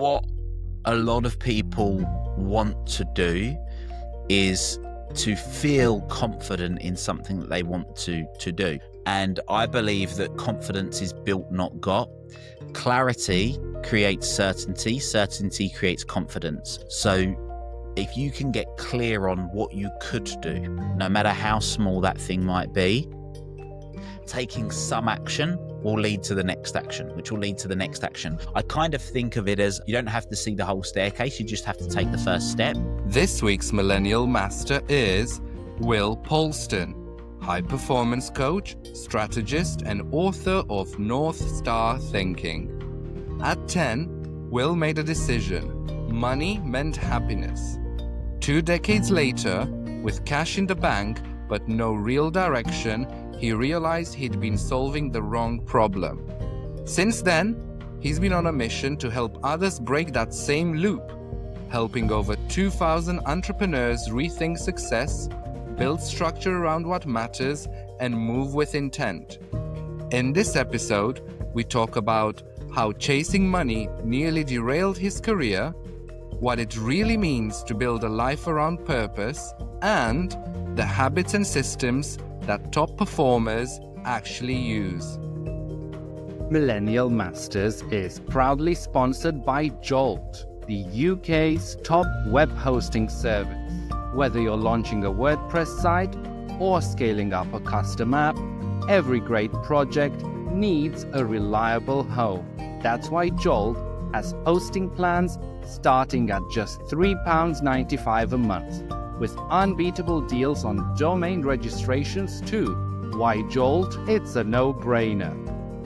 what a lot of people want to do is to feel confident in something that they want to do. And I believe that confidence is built, not got. Clarity creates certainty. Certainty creates confidence. So if you can get clear on what you could do, no matter how small that thing might be, taking some action will lead to the next action, which will lead to the next action. I kind of think of it as you don't have to see the whole staircase, you just have to take the first step. This week's Millennial Master is Will Polston, high performance coach, strategist, and author of North Star Thinking. At 10, Will made a decision. Money meant happiness. 2 decades later, with cash in the bank but no real direction, he realized he'd been solving the wrong problem. Since then, he's been on a mission to help others break that same loop, helping over 2,000 entrepreneurs rethink success, build structure around what matters, and move with intent. In this episode, we talk about how chasing money nearly derailed his career, what it really means to build a life around purpose, and the habits and systems that top performers actually use. Millennial Masters is proudly sponsored by Jolt, the UK's top web hosting service. Whether you're launching a WordPress site or scaling up a custom app, every great project needs a reliable home. That's why Jolt has hosting plans starting at just £3.95 a month, with unbeatable deals on domain registrations too. Why Jolt? It's a no-brainer.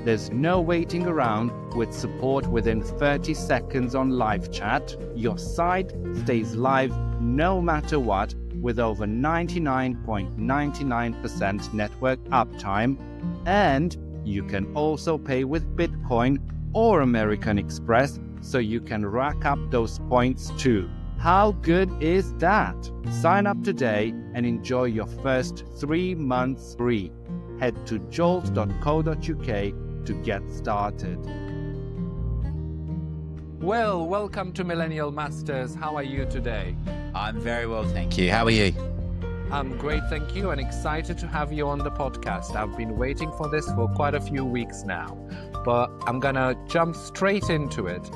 There's no waiting around with support within 30 seconds on live chat. Your site stays live no matter what with over 99.99% network uptime. And you can also pay with Bitcoin or American Express so you can rack up those points too. How good is that? Sign up today and enjoy your first 3 months free. Head to jolt.co.uk to get started. Well, welcome to Millennial Masters. How are you today? I'm very well, thank you. How are you? I'm great, thank you, and excited to have you on the podcast. I've been waiting for this for quite a few weeks now, but I'm gonna jump straight into it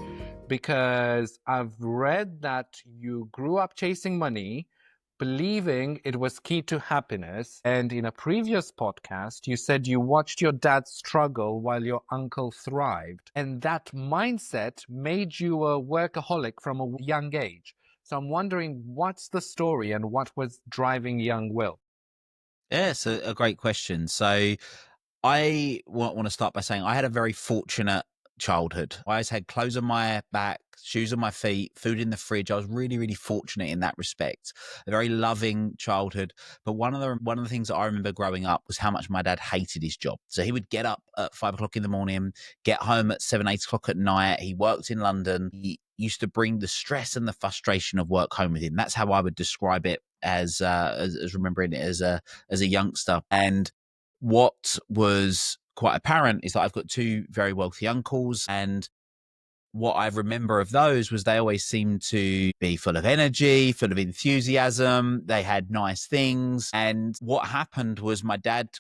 because I've read that you grew up chasing money, believing it was key to happiness. And in a previous podcast, you said you watched your dad struggle while your uncle thrived. And that mindset made you a workaholic from a young age. So I'm wondering, what's the story and what was driving young Will? Yeah, it's a great question. So I want to start by saying I had a very fortunate childhood. I always had clothes on my back, shoes on my feet, food in the fridge. I was really, really fortunate in that respect. A very loving childhood. But one of the things that I remember growing up was how much my dad hated his job. So he would get up at 5 o'clock in the morning, get home at 7, 8 o'clock at night. He worked in London. He used to bring the stress and the frustration of work home with him. That's how I would describe it as remembering it as a youngster. And what was quite apparent is that I've got 2 very wealthy uncles, and what I remember of those was they always seemed to be full of energy, full of enthusiasm. They had nice things. And what happened was my dad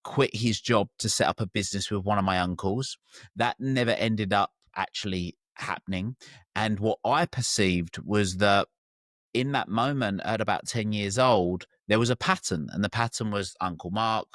quit his job to set up a business with one of my uncles. That never ended up actually happening. And what I perceived was that in that moment at about 10 years old, there was a pattern, and the pattern was Uncle Mark,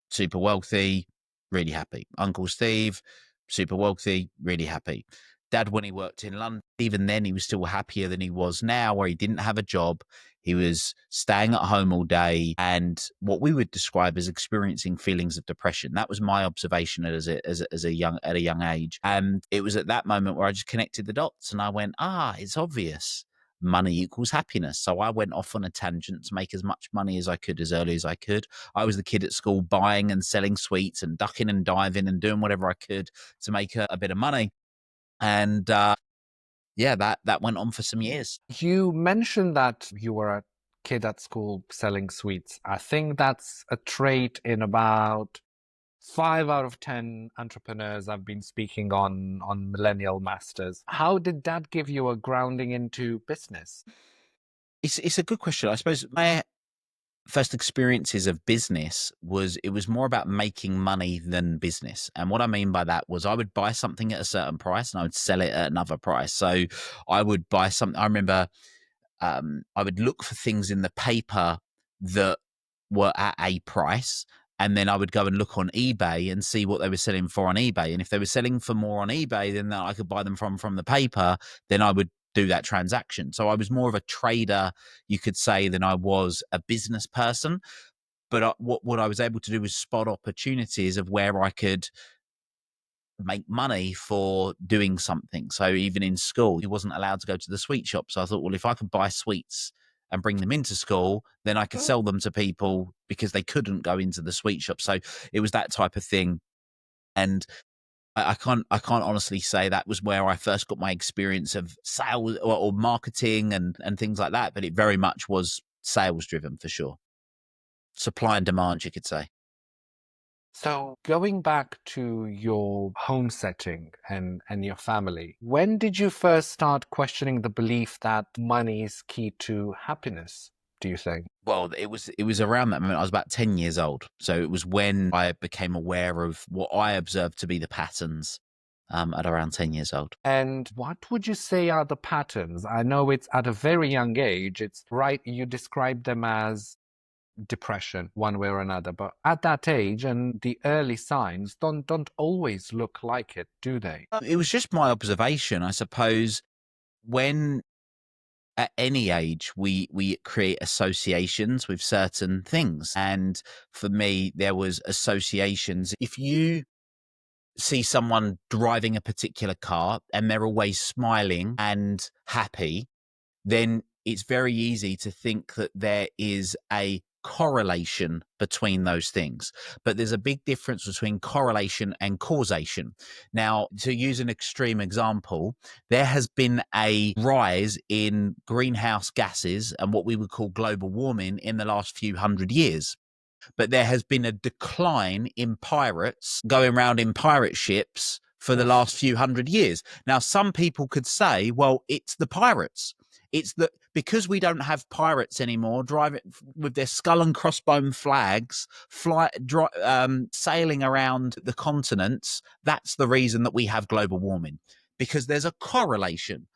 super wealthy, really happy. Uncle Steve, super wealthy, really happy. Dad, when he worked in London, even then he was still happier than he was now, where he didn't have a job. He was staying at home all day and what we would describe as experiencing feelings of depression. That was my observation at a young age. And it was at that moment where I just connected the dots and I went, it's obvious. Money equals happiness. So I went off on a tangent to make as much money as I could as early as I could. I was the kid at school buying and selling sweets and ducking and diving and doing whatever I could to make a bit of money. And that went on for some years. You mentioned that you were a kid at school selling sweets. I think that's a trait in about 5 out of 10 entrepreneurs I've been speaking on Millennial Masters. How did that give you a grounding into business? It's a good question. I suppose my first experiences of business was more about making money than business. And what I mean by that was I would buy something at a certain price and I would sell it at another price. So I would buy something. I remember I would look for things in the paper that were at a price. And then I would go and look on eBay and see what they were selling for on eBay. And if they were selling for more on eBay than that I could buy them from the paper, then I would do that transaction. So I was more of a trader, you could say, than I was a business person. But what I was able to do was spot opportunities of where I could make money for doing something. So even in school, he wasn't allowed to go to the sweet shop. So I thought, well, if I could buy sweets and bring them into school, then I could sell them to people because they couldn't go into the sweet shop. So it was that type of thing. And I can't honestly say that was where I first got my experience of sales or marketing and things like that. But it very much was sales driven for sure. Supply and demand, you could say. So, going back to your home setting and your family, when did you first start questioning the belief that money is key to happiness, do you think? Well, it was around that moment. I was about 10 years old. So it was when I became aware of what I observed to be the patterns at around 10 years old. And what would you say are the patterns? I know it's at a very young age. It's right, you describe them as depression one way or another, but at that age and the early signs don't always look like it, do they? It was just my observation, I suppose, when at any age we create associations with certain things. And for me, there was associations. If you see someone driving a particular car and they're always smiling and happy, then it's very easy to think that there is a correlation between those things. But there's a big difference between correlation and causation. Now, to use an extreme example, there has been a rise in greenhouse gases and what we would call global warming in the last few hundred years. But there has been a decline in pirates going around in pirate ships for the last few hundred years. Now, some people could say, well, it's the pirates. It's that because we don't have pirates anymore driving with their skull and crossbone flags, sailing around the continents. That's the reason that we have global warming, because there's a correlation.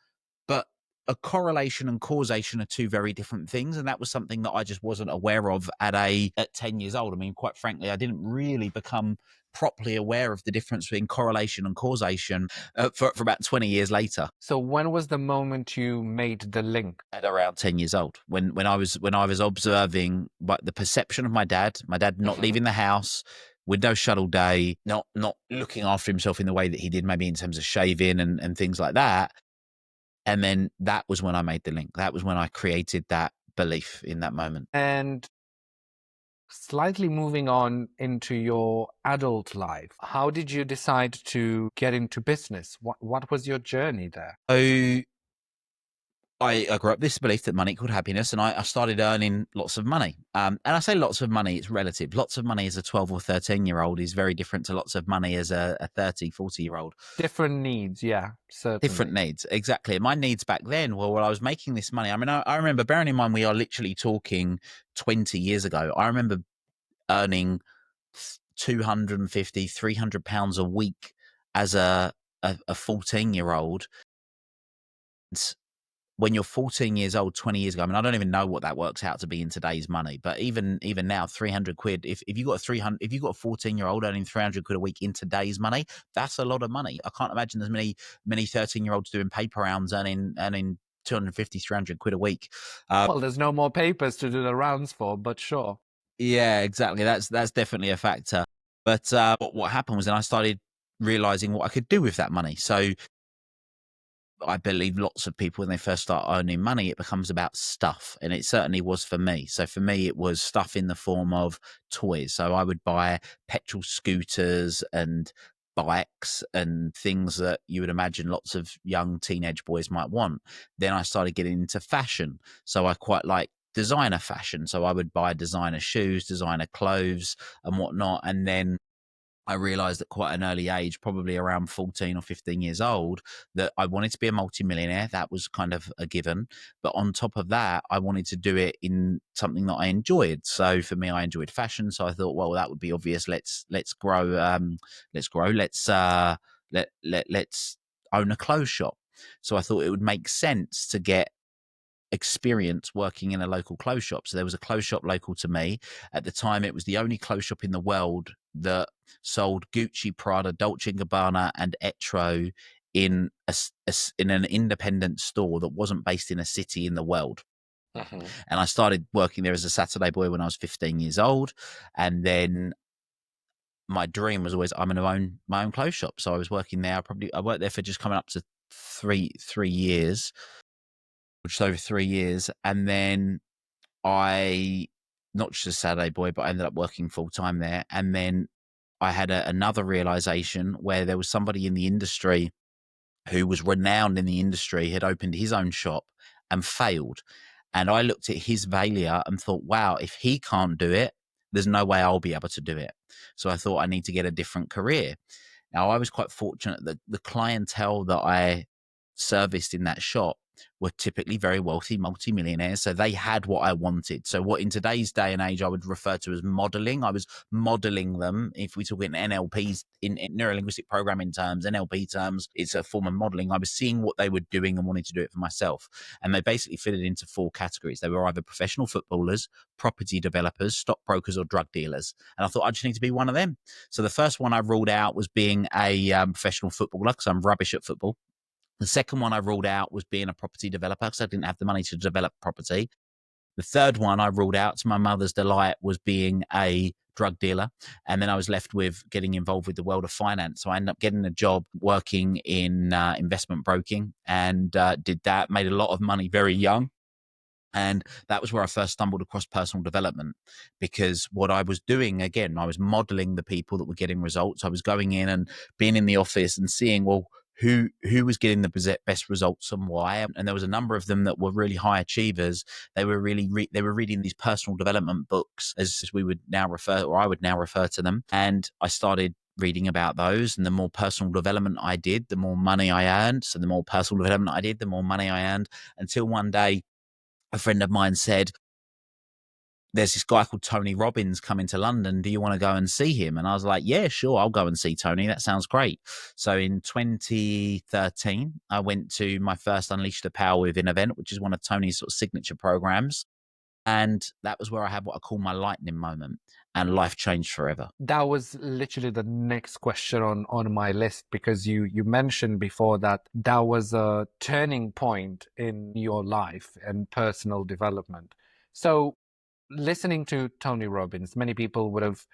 But a correlation and causation are two very different things, and that was something that I just wasn't aware of at 10 years old. I mean, quite frankly, I didn't really become properly aware of the difference between correlation and causation for about 20 years later. So when was the moment you made the link? At around 10 years old, when I was observing the perception of my dad not leaving the house, window shut all day, not looking after himself in the way that he did, maybe in terms of shaving and things like that. And then that was when I made the link. That was when I created that belief in that moment. And slightly moving on into your adult life, how did you decide to get into business? What was your journey there? So I grew up with this belief that money equaled happiness, and I started earning lots of money. And I say lots of money, it's relative. Lots of money as a 12 or 13-year-old is very different to lots of money as a 30, 40-year-old. Different needs, yeah, certainly. Different needs, exactly. My needs back then were when I was making this money. I mean, I remember, bearing in mind we are literally talking 20 years ago, I remember earning 250, 300 pounds a week as a 14-year-old. When you're 14 years old, 20 years ago, I mean, I don't even know what that works out to be in today's money, but even now, 300 quid, if you got if you got a 14-year-old earning 300 quid a week in today's money, that's a lot of money. I can't imagine there's many 13-year-olds doing paper rounds earning 250, 300 quid a week. Well, there's no more papers to do the rounds for, but sure. Yeah, exactly. That's definitely a factor. But what happened was then I started realizing what I could do with that money. So I believe lots of people, when they first start earning money, it becomes about stuff. And it certainly was for me. So for me, it was stuff in the form of toys. So I would buy petrol scooters and bikes and things that you would imagine lots of young teenage boys might want. Then I started getting into fashion. So I quite like designer fashion. So I would buy designer shoes, designer clothes and whatnot. And then I realized at quite an early age, probably around 14 or 15 years old, that I wanted to be a multimillionaire. That was kind of a given. But on top of that, I wanted to do it in something that I enjoyed. So for me, I enjoyed fashion. So I thought, well, that would be obvious. Let's grow. Let's grow. Let's own a clothes shop. So I thought it would make sense to get experience working in a local clothes shop. So there was a clothes shop local to me. At the time, it was the only clothes shop in the world that sold Gucci, Prada, Dolce and Gabbana, and Etro in in an independent store that wasn't based in a city in the world. And I started working there as a Saturday boy when I was 15 years old. And then my dream was always I'm going to own my own clothes shop. So I was working there. I worked there for just coming up to three years, which is over 3 years. And then I, not just a Saturday boy, but I ended up working full time there. And then I had another realization where there was somebody in the industry who was renowned in the industry, had opened his own shop and failed. And I looked at his failure and thought, wow, if he can't do it, there's no way I'll be able to do it. So I thought I need to get a different career. Now, I was quite fortunate that the clientele that I serviced in that shop were typically very wealthy multimillionaires. So they had what I wanted. So what in today's day and age I would refer to as modeling. I was modeling them. If we talk in NLP's, in neuro-linguistic programming terms, NLP terms, it's a form of modeling. I was seeing what they were doing and wanting to do it for myself. And they basically fitted into 4 categories. They were either professional footballers, property developers, stockbrokers, or drug dealers. And I thought I just need to be one of them. So the first one I ruled out was being a professional footballer, because I'm rubbish at football. The second one I ruled out was being a property developer, because I didn't have the money to develop property. The third one I ruled out, to my mother's delight, was being a drug dealer. And then I was left with getting involved with the world of finance. So I ended up getting a job working in investment broking, and did that, made a lot of money very young. And that was where I first stumbled across personal development, because what I was doing, again, I was modeling the people that were getting results. I was going in and being in the office and seeing, well, who was getting the best results and why. And there was a number of them that were really high achievers. They were really they were reading these personal development books, as we would now refer, or I would now refer to them. And I started reading about those, and the more personal development I did, the more money I earned. So the more personal development I did, the more money I earned, until one day a friend of mine said, there's this guy called Tony Robbins coming to London. Do you want to go and see him? And I was like, yeah, sure, I'll go and see Tony. That sounds great. So in 2013, I went to my first Unleash the Power Within event, which is one of Tony's sort of signature programs. And that was where I had what I call my lightning moment, and life changed forever. That was literally the next question on my list, because you mentioned before that was a turning point in your life and personal development. So listening to Tony Robbins, many people would have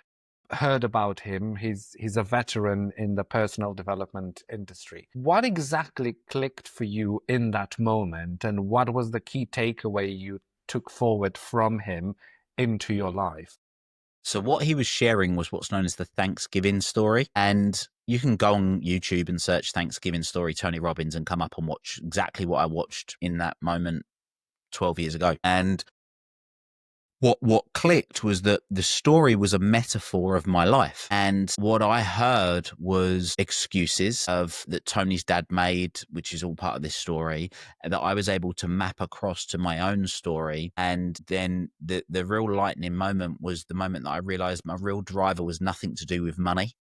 heard about him. He's a veteran in the personal development industry. What exactly clicked for you in that moment, and what was the key takeaway you took forward from him into your life? So what he was sharing was what's known as the Thanksgiving story. And you can go on YouTube and search Thanksgiving story Tony Robbins and come up and watch exactly what I watched in that moment 12 years ago. And what clicked was that the story was a metaphor of my life. And what I heard was excuses of that Tony's dad made, which is all part of this story, that I was able to map across to my own story. And then the real lightning moment was the moment that I realized my real driver was nothing to do with money.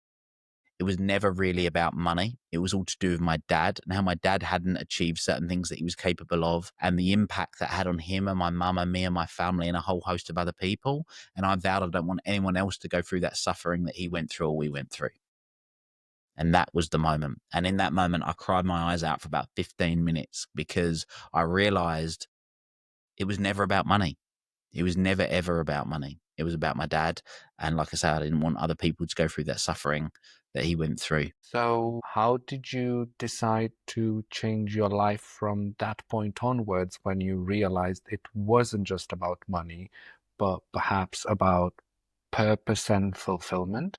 It was never really about money. It was all to do with my dad, and how my dad hadn't achieved certain things that he was capable of, and the impact that had on him and my mum and me and my family and a whole host of other people. And I vowed I don't want anyone else to go through that suffering that he went through or we went through. And that was the moment. And in that moment, I cried my eyes out for about 15 minutes, because I realized it was never about money. It was never, ever about money. It was about my dad. And like I said, I didn't want other people to go through that suffering that he went through. So how did you decide to change your life from that point onwards, when you realized it wasn't just about money, but perhaps about purpose and fulfillment?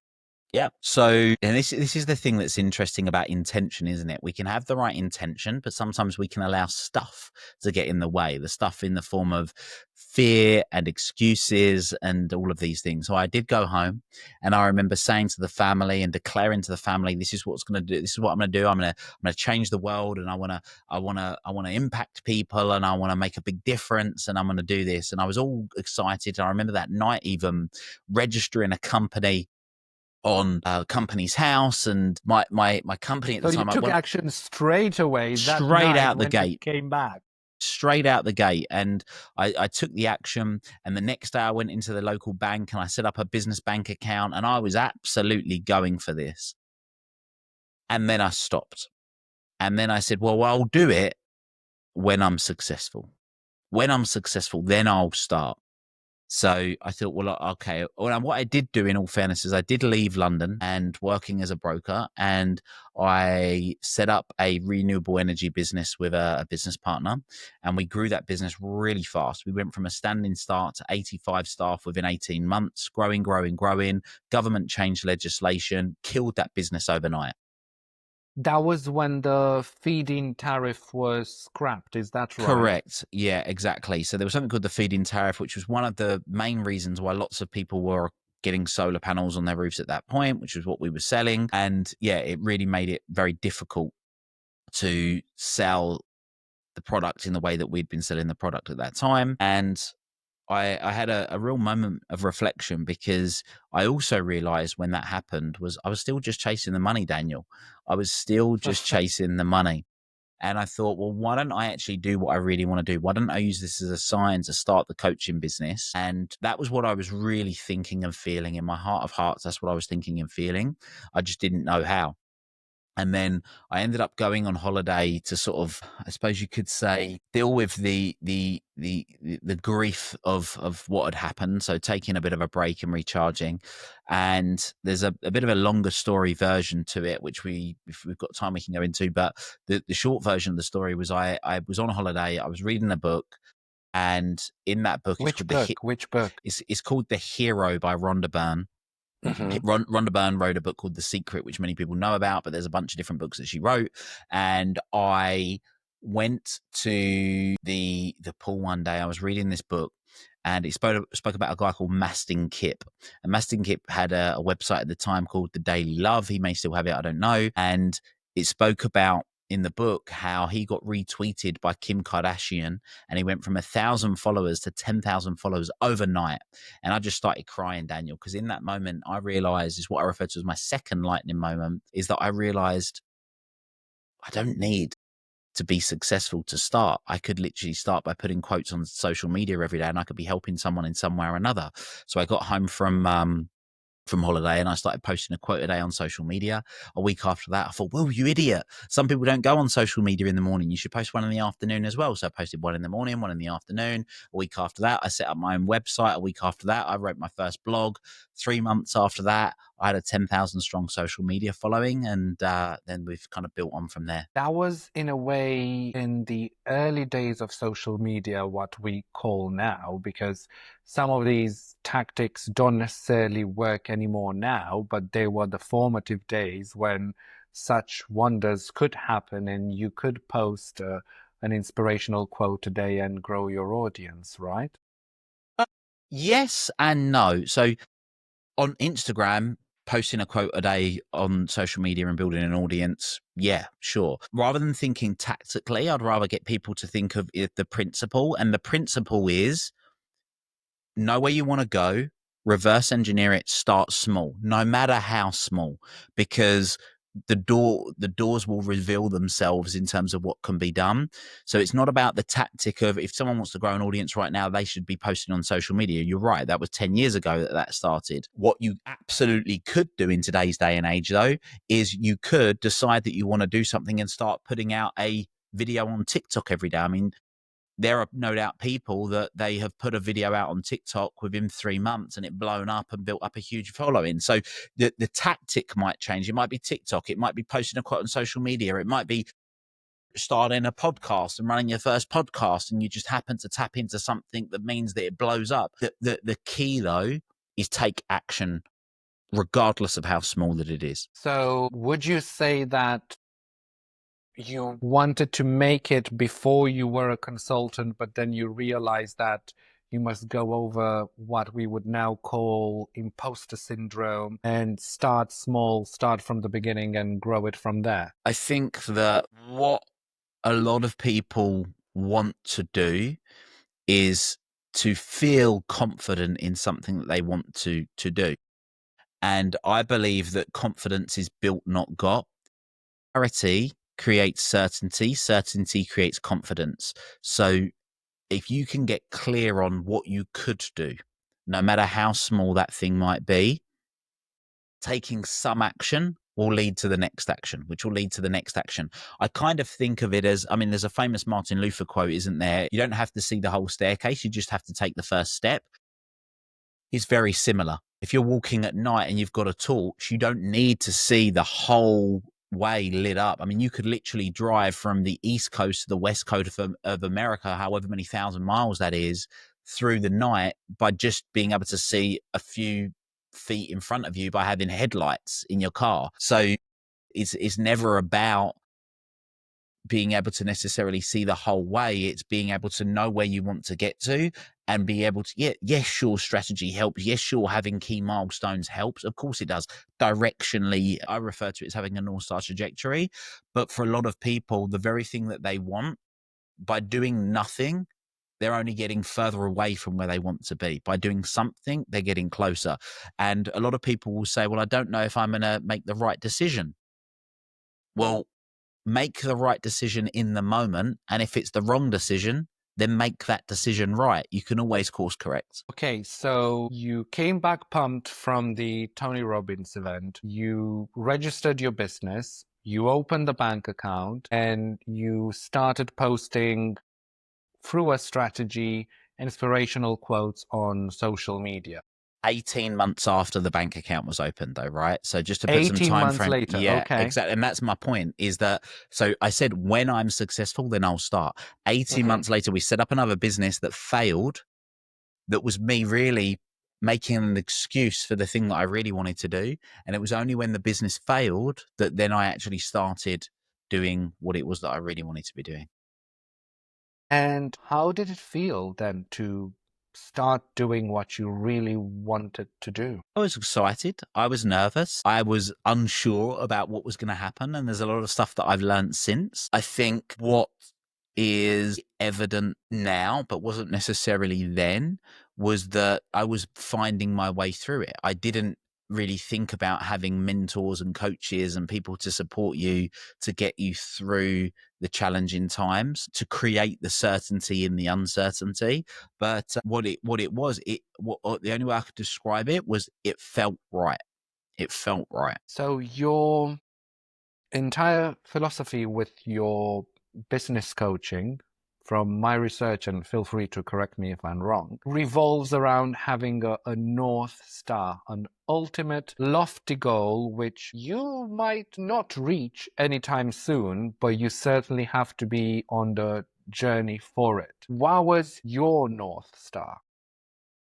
Yeah. So, and this is the thing that's interesting about intention, isn't it? We can have the right intention, but sometimes we can allow stuff to get in the way. The stuff in the form of fear and excuses and all of these things. So I did go home, and I remember saying to the family and declaring to the family, "This is what's going to do. This is what I'm going to do. I'm going to change the world, and I want to impact people, and I want to make a big difference, and I'm going to do this." And I was all excited. I remember that night even registering a company on a company's house, and my company at So the you time, took action straight away that straight night out the when you gate, came back. straight out the gate. And I took the action. And the next day I went into the local bank and I set up a business bank account, and I was absolutely going for this. And then I stopped. And then I said, well, I'll do it when I'm successful. When I'm successful, then I'll start. So I thought, well, okay. Well, what I did do, in all fairness, is I did leave London and working as a broker, and I set up a renewable energy business with a business partner, and we grew that business really fast. We went from a standing start to 85 staff within 18 months, growing, growing, growing. Government changed legislation, killed that business overnight. That was when the feed-in tariff was scrapped, is that right? Correct. Yeah, exactly. So there was something called the feed-in tariff, which was one of the main reasons why lots of people were getting solar panels on their roofs at that point, which was what we were selling. And yeah, it really made it very difficult to sell the product in the way that we'd been selling the product at that time. And I had a real moment of reflection, because I also realized when that happened was I was still just chasing the money, Daniel. I was still just chasing the money. And I thought, well, why don't I actually do what I really want to do? Why don't I use this as a sign to start the coaching business? And that was what I was really thinking and feeling in my heart of hearts. That's what I was thinking and feeling. I just didn't know how. And then I ended up going on holiday to sort of, I suppose you could say, deal with the grief of what had happened. So taking a bit of a break and recharging. And there's a bit of a longer story version to it, which if we've got time, we can go into. But the short version of the story was I was on holiday. I was reading a book, and in that book, it's Which called book? Which book? it's called The Hero by Rhonda Byrne. Hmm. Rhonda Byrne wrote a book called The Secret, which many people know about, but there's a bunch of different books that she wrote. And I went to the pool one day. I was reading this book, and it spoke about a guy called Mastin Kipp. And Mastin Kipp had a website at the time called The Daily Love. He may still have it, I don't know. And it spoke about, in the book, how he got retweeted by Kim Kardashian, and he went from 1,000 followers to 10,000 followers overnight. And I just started crying, Daniel, because in that moment, I realized, is what I refer to as my second lightning moment, is that I realized I don't need to be successful to start. I could literally start by putting quotes on social media every day, and I could be helping someone in some way or another. So I got home from holiday, and I started posting a quote a day on social media. A week after that, I thought, well, you idiot. Some people don't go on social media in the morning. You should post one in the afternoon as well. So I posted one in the morning, one in the afternoon. A week after that, I set up my own website. A week after that, I wrote my first blog. 3 months after that, I had a 10,000 strong social media following. And then we've kind of built on from there. That was, in a way, in the early days of social media, what we call now, because some of these tactics don't necessarily work anymore now, but they were the formative days when such wonders could happen and you could post an inspirational quote a day and grow your audience, right? Yes and no. So on Instagram, posting a quote a day on social media and building an audience, yeah, sure. Rather than thinking tactically, I'd rather get people to think of the principle. And the principle is, know where you want to go, reverse engineer it, start small, no matter how small, because the doors will reveal themselves in terms of what can be done. So it's not about the tactic of, if someone wants to grow an audience right now, they should be posting on social media. You're right, that was 10 years ago that started. What you absolutely could do in today's day and age, though, is you could decide that you want to do something and start putting out a video on TikTok every day. I mean, there are no doubt people that they have put a video out on TikTok within 3 months and it blown up and built up a huge following. So the tactic might change. It might be TikTok. It might be posting a quote on social media. It might be starting a podcast and running your first podcast, and you just happen to tap into something that means that it blows up. The key, though, is take action regardless of how small that it is. So would you say that you wanted to make it before you were a consultant, but then you realized that you must go over what we would now call imposter syndrome and start small, start from the beginning and grow it from there? I think that what a lot of people want to do is to feel confident in something that they want to do. And I believe that confidence is built, not got. Clarity creates certainty, certainty creates confidence. So if you can get clear on what you could do, no matter how small that thing might be, taking some action will lead to the next action, which will lead to the next action. I kind of think of it as, I mean, there's a famous Martin Luther quote, isn't there? You don't have to see the whole staircase, you just have to take the first step. It's very similar. If you're walking at night and you've got a torch, you don't need to see the whole way lit up. I mean, you could literally drive from the East Coast to the West Coast of America, however many thousand miles that is, through the night by just being able to see a few feet in front of you by having headlights in your car. So it's never about being able to necessarily see the whole way. It's being able to know where you want to get to and be able to, yes, sure, strategy helps. Yes, sure, having key milestones helps. Of course it does. Directionally, I refer to it as having a North Star trajectory. But for a lot of people, the very thing that they want, by doing nothing, they're only getting further away from where they want to be. By doing something, they're getting closer. And a lot of people will say, well, I don't know if I'm going to make the right decision. Well, make the right decision in the moment. And if it's the wrong decision, then make that decision right. You can always course correct. Okay, so you came back pumped from the Tony Robbins event. You registered your business, you opened a bank account, and you started posting through a strategy inspirational quotes on social media. 18 months after the bank account was opened, though, right? So just to put some 18 time months frame. later, Yeah, okay. exactly. And that's my point, is that, so I said, when I'm successful, then I'll start. 18 months later, we set up another business that failed. That was me really making an excuse for the thing that I really wanted to do. And it was only when the business failed that then I actually started doing what it was that I really wanted to be doing. And how did it feel then to start doing what you really wanted to do? I was excited. I was nervous. I was unsure about what was going to happen. And there's a lot of stuff that I've learned since. I think what is evident now, but wasn't necessarily then, was that I was finding my way through it. I didn't really think about having mentors and coaches and people to support you to get you through the challenging times, to create the certainty in the uncertainty. But the only way I could describe it was it felt right. It felt right. So your entire philosophy with your business coaching, from my research, and feel free to correct me if I'm wrong, revolves around having a North Star, an ultimate lofty goal which you might not reach anytime soon, but you certainly have to be on the journey for it. What was your North Star?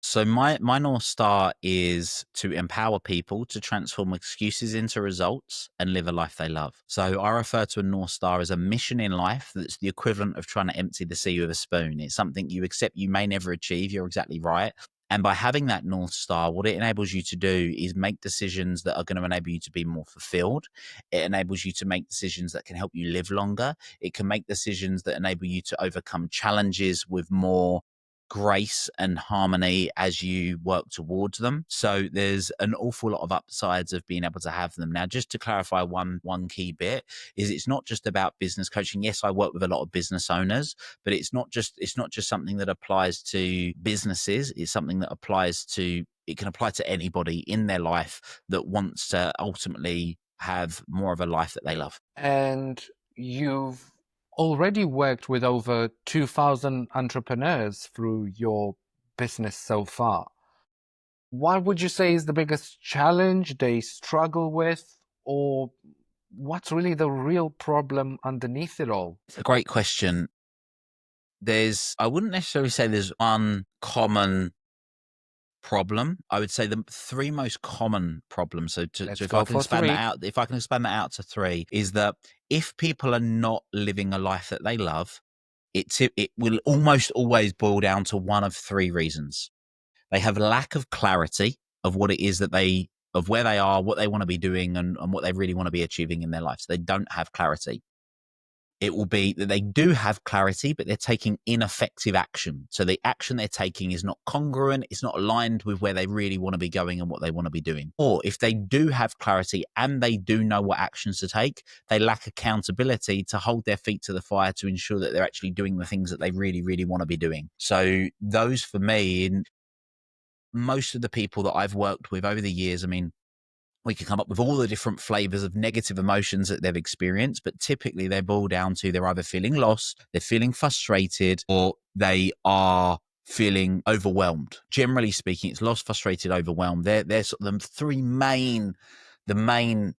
So my North Star is to empower people to transform excuses into results and live a life they love. So I refer to a North Star as a mission in life that's the equivalent of trying to empty the sea with a spoon. It's something you accept you may never achieve. You're exactly right. And by having that North Star, what it enables you to do is make decisions that are going to enable you to be more fulfilled. It enables you to make decisions that can help you live longer. It can make decisions that enable you to overcome challenges with more grace and harmony as you work towards them. So there's an awful lot of upsides of being able to have them. Now, just to clarify one key bit, is it's not just about business coaching. Yes, I work with a lot of business owners, but it's not just something that applies to businesses. It's something that it can apply to anybody in their life that wants to ultimately have more of a life that they love. And you've already worked with over 2,000 entrepreneurs through your business so far. What would you say is the biggest challenge they struggle with, or what's really the real problem underneath it all? It's a great question. I wouldn't necessarily say there's one common problem. I would say the three most common problems. So, Let's if go I can for expand that three. out, if I can expand that out to three, is that if people are not living a life that they love, it will almost always boil down to one of three reasons. They have lack of clarity of what it is that of where they are, what they want to be doing, and what they really want to be achieving in their life. So they don't have clarity. It will be that they do have clarity, but they're taking ineffective action. So the action they're taking is not congruent, it's not aligned with where they really want to be going and what they want to be doing. Or if they do have clarity and they do know what actions to take, they lack accountability to hold their feet to the fire to ensure that they're actually doing the things that they really, really want to be doing. So those for me, in most of the people that I've worked with over the years, I mean, we can come up with all the different flavors of negative emotions that they've experienced, but typically they boil down to they're either feeling lost, they're feeling frustrated, or they are feeling overwhelmed. Generally speaking, it's lost, frustrated, overwhelmed. They're sort of the main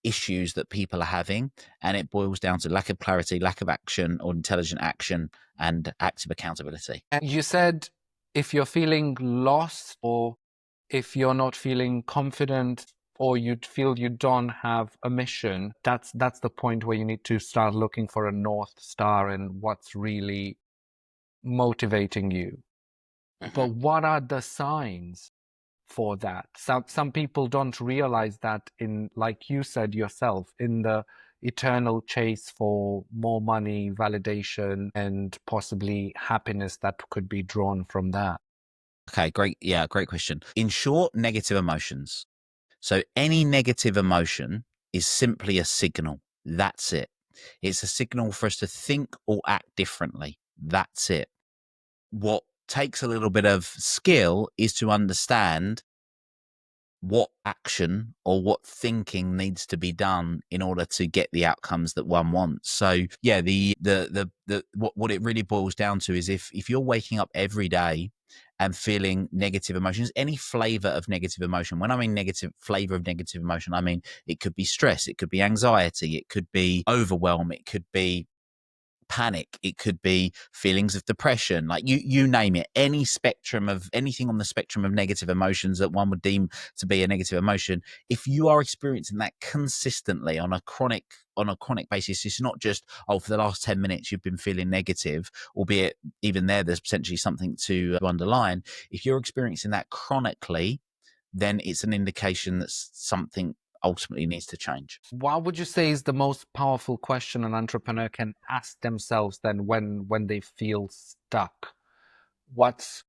issues that people are having, and it boils down to lack of clarity, lack of action or intelligent action, and active accountability. And you said if you're feeling lost, or if you're not feeling confident, or you feel you don't have a mission, that's the point where you need to start looking for a North Star and what's really motivating you. But what are the signs for that? Some people don't realize that, in, like you said yourself, in the eternal chase for more money, validation, and possibly happiness that could be drawn from that. Okay, great. Yeah, great question. In short, negative emotions. So any negative emotion is simply a signal. That's it. It's a signal for us to think or act differently. That's it. What takes a little bit of skill is to understand what action or what thinking needs to be done in order to get the outcomes that one wants. So yeah, the what it really boils down to is if you're waking up every day and feeling negative emotions, any flavor of negative emotion. When I mean negative flavor of negative emotion, I mean it could be stress, it could be anxiety, it could be overwhelm, it could be panic, it could be feelings of depression, like you name it, any spectrum of anything on the spectrum of negative emotions that one would deem to be a negative emotion. If you are experiencing that consistently on a chronic basis, it's not just, oh, for the last 10 minutes you've been feeling negative, albeit even there's potentially something to underline. If you're experiencing that chronically, then it's an indication that something ultimately needs to change. What would you say is the most powerful question an entrepreneur can ask themselves then when they feel stuck? What's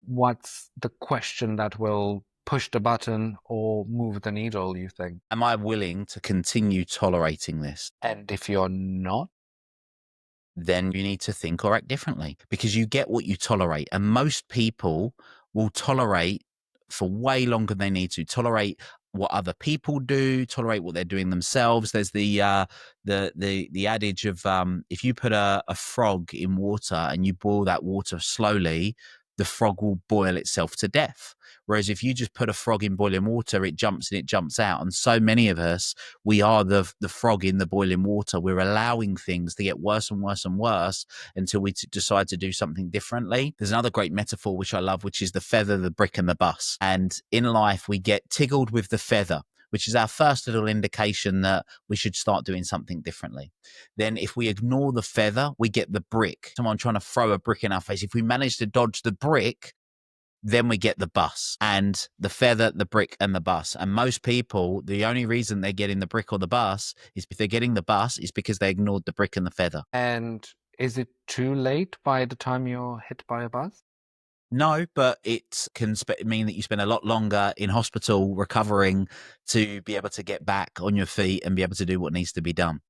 the question that will push the button or move the needle, you think? Am I willing to continue tolerating this? And if you're not, then you need to think or act differently, because you get what you tolerate. And most people will tolerate for way longer than they need to, tolerate what other people do, tolerate what they're doing themselves. There's the adage of if you put a frog in water and you boil that water slowly, the frog will boil itself to death. Whereas if you just put a frog in boiling water, it jumps and it jumps out. And so many of us, we are the frog in the boiling water. We're allowing things to get worse and worse and worse until we decide to do something differently. There's another great metaphor which I love, which is the feather, the brick, and the bus. And in life, we get tickled with the feather, which is our first little indication that we should start doing something differently. Then if we ignore the feather, we get the brick, someone trying to throw a brick in our face. If we manage to dodge the brick, then we get the bus, and the feather, the brick, and the bus. And most people, the only reason they're getting the brick or the bus is if they're getting the bus is because they ignored the brick and the feather. and is it too late by the time you're hit by a bus? No, but it can mean that you spend a lot longer in hospital recovering to be able to get back on your feet and be able to do what needs to be done.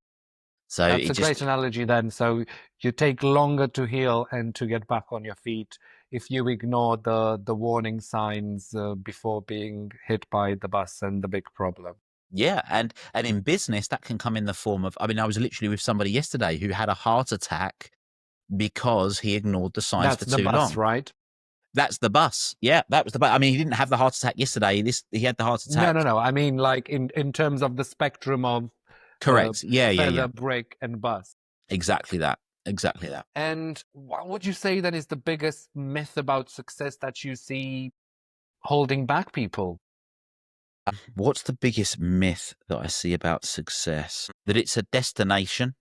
So That's it a just, great analogy then. So you take longer to heal and to get back on your feet if you ignore the warning signs before being hit by the bus and the big problem. yeah. And in business, that can come in the form of, I mean, I was literally with somebody yesterday who had a heart attack because he ignored the signs That's for the too bus, long. right? That's the bus. Yeah, that was the bus. I mean, he didn't have the heart attack yesterday. He had the heart No, attack. no, no. I mean, like in terms of the spectrum of Correct. Yeah, yeah, yeah. feather, brick, and bus. Exactly that. Exactly that. And what would you say then is the biggest myth about success that you see holding back people? What's the biggest myth that I see about success? That it's a destination.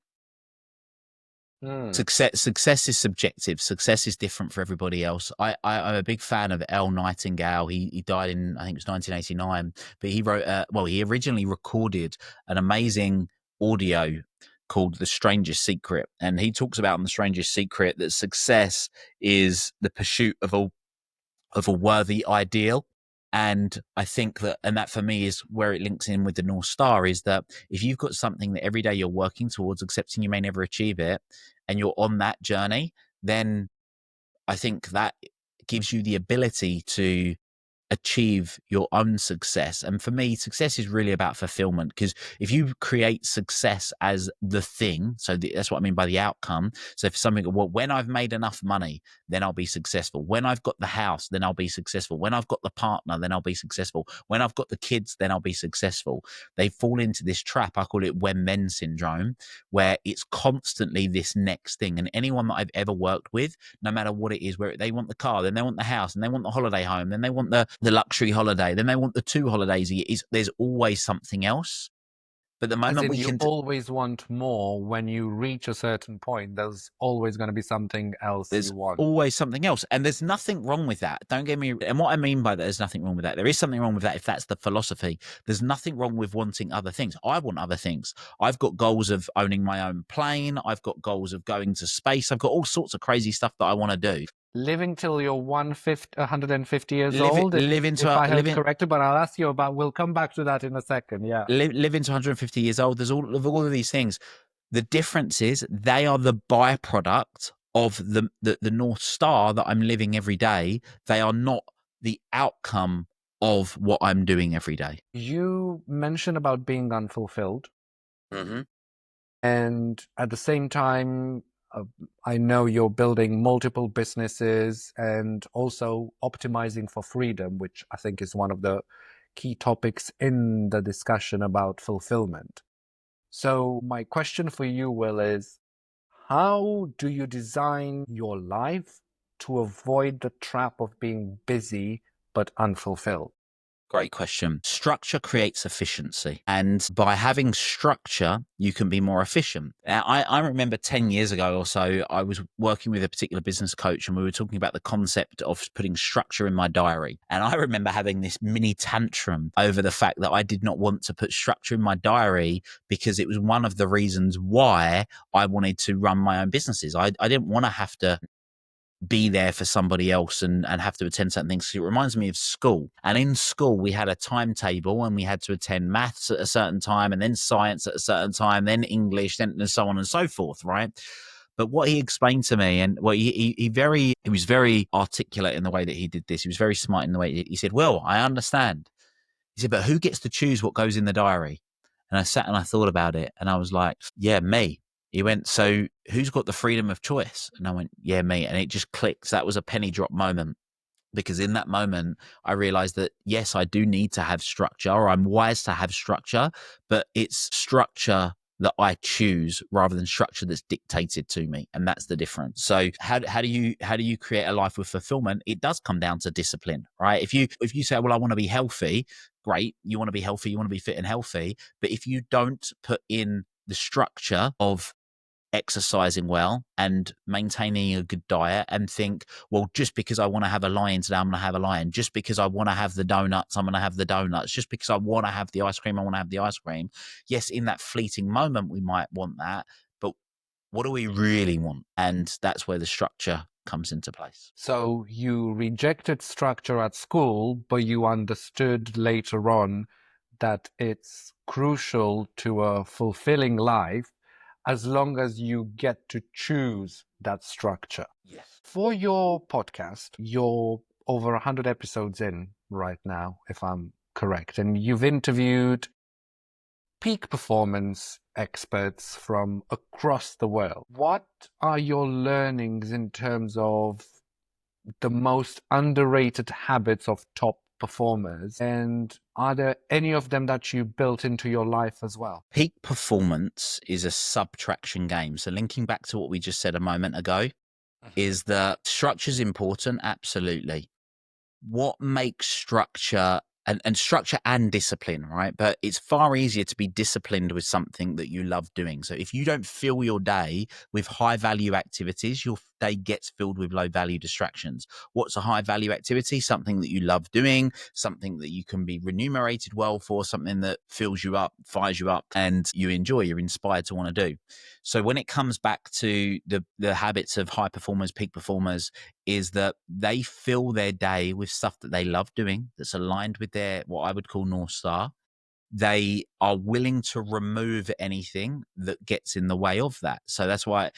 Mm. Success is subjective. Success is different for everybody else. I'm a big fan of L. Nightingale. He died in, I think it was 1989, but he wrote, he originally recorded an amazing audio called The Strangest Secret. And he talks about in The Strangest Secret that success is the pursuit of a worthy ideal. And I think that for me is where it links in with the North Star, is that if you've got something that every day you're working towards, accepting you may never achieve it, and you're on that journey, then I think that gives you the ability to achieve your own success. And for me, success is really about fulfillment, because if you create success as the thing, that's what I mean by the outcome. So if something, well, when I've made enough money, then I'll be successful. When I've got the house, then I'll be successful. When I've got the partner, then I'll be successful. When I've got the kids, then I'll be successful. They fall into this trap. I call it when men syndrome, where it's constantly this next thing. And anyone that I've ever worked with, no matter what it is, where they want the car, then they want the house, and they want the holiday home, then they want the luxury holiday, then they want the 2 holidays a year. There's always something else. But the As moment in, we you can, always want more. When you reach a certain point, there's always going to be something else there's you want. always something else. And there's nothing wrong with that. Don't get me. And what I mean by that, there's nothing wrong with that. There is something wrong with that if that's the philosophy. There's nothing wrong with wanting other things. I want other things. I've got goals of owning my own plane. I've got goals of going to space. I've got all sorts of crazy stuff that I want to do. Living till you're 150 years Live old, if I heard living correctly, but I'll ask you about, we'll come back to that in a second. Yeah. live into 150 years old. There's all of these things. The difference is they are the byproduct of the North Star that I'm living every day. They are not the outcome of what I'm doing every day. You mentioned about being unfulfilled. Mm-hmm. And at the same time, I know you're building multiple businesses and also optimizing for freedom, which I think is one of the key topics in the discussion about fulfillment. So my question for you, Will, is how do you design your life to avoid the trap of being busy but unfulfilled? Great question. Structure creates efficiency. And by having structure, you can be more efficient. I remember 10 years ago or so, I was working with a particular business coach, and we were talking about the concept of putting structure in my diary. And I remember having this mini tantrum over the fact that I did not want to put structure in my diary, because it was one of the reasons why I wanted to run my own businesses. I didn't want to have to be there for somebody else and have to attend certain things. So it reminds me of school. And in school, we had a timetable, and we had to attend maths at a certain time, and then science at a certain time, then English, then and so on and so forth, right? But what he explained to me, and what he was very articulate in the way that he did this. He was very smart in the way he said, "Well, I understand." He said, "But who gets to choose what goes in the diary?" And I sat and I thought about it, and I was like, "Yeah, me." He went, "So who's got the freedom of choice?" And I went, "Yeah, me." And it just clicked. That was a penny drop moment, because in that moment, I realized that, yes, I do need to have structure, or I'm wise to have structure, but it's structure that I choose rather than structure that's dictated to me. And that's the difference. So how do you create a life with fulfillment? It does come down to discipline, right? If you say, well, I want to be healthy, great. You want to be healthy, you want to be fit and healthy. But if you don't put in the structure of exercising well and maintaining a good diet, and think, well, just because I want to have a lion today, I'm going to have a lion. Just because I want to have the donuts, I'm going to have the donuts. Just because I want to have the ice cream, I want to have the ice cream. Yes, in that fleeting moment, we might want that, but what do we really want? And that's where the structure comes into place. So you rejected structure at school, but you understood later on that it's crucial to a fulfilling life as long as you get to choose that structure. Yes. For your podcast, you're over 100 episodes in right now, if I'm correct, and you've interviewed peak performance experts from across the world. What are your learnings in terms of the most underrated habits of top performers? And are there any of them that you built into your life as well? Peak performance is a subtraction game. So linking back to what we just said a moment ago, is that structure is important, absolutely. what makes structure and structure and discipline, right? But it's far easier to be disciplined with something that you love doing. So if you don't fill your day with high value activities, your day gets filled with low value distractions. What's a high value activity? Something that you love doing, something that you can be remunerated well for, something that fills you up, fires you up, and you enjoy, you're inspired to want to do. So when it comes back to the habits of high performers, peak performers, is that they fill their day with stuff that they love doing, that's aligned with their, what I would call North Star. They are willing to remove anything that gets in the way of that. So that's why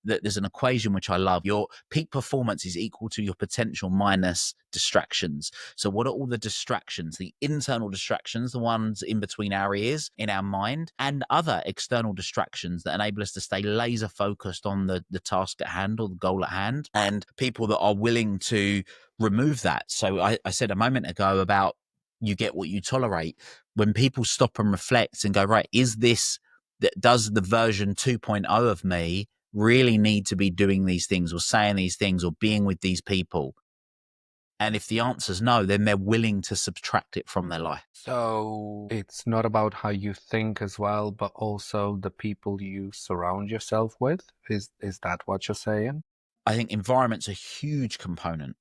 there's an equation which I love. Your peak performance is equal to your potential minus distractions. So what are all the distractions? The internal distractions, the ones in between our ears, in our mind, and other external distractions that enable us to stay laser focused on the task at hand or the goal at hand, and people that are willing to remove that. So I said a moment ago about you get what you tolerate. When people stop and reflect and go, right, does the version 2.0 of me really need to be doing these things or saying these things or being with these people? And if the answer is no, then they're willing to subtract it from their life. So it's not about how you think as well, but also the people you surround yourself with. Is that what you're saying? I think environment's a huge component.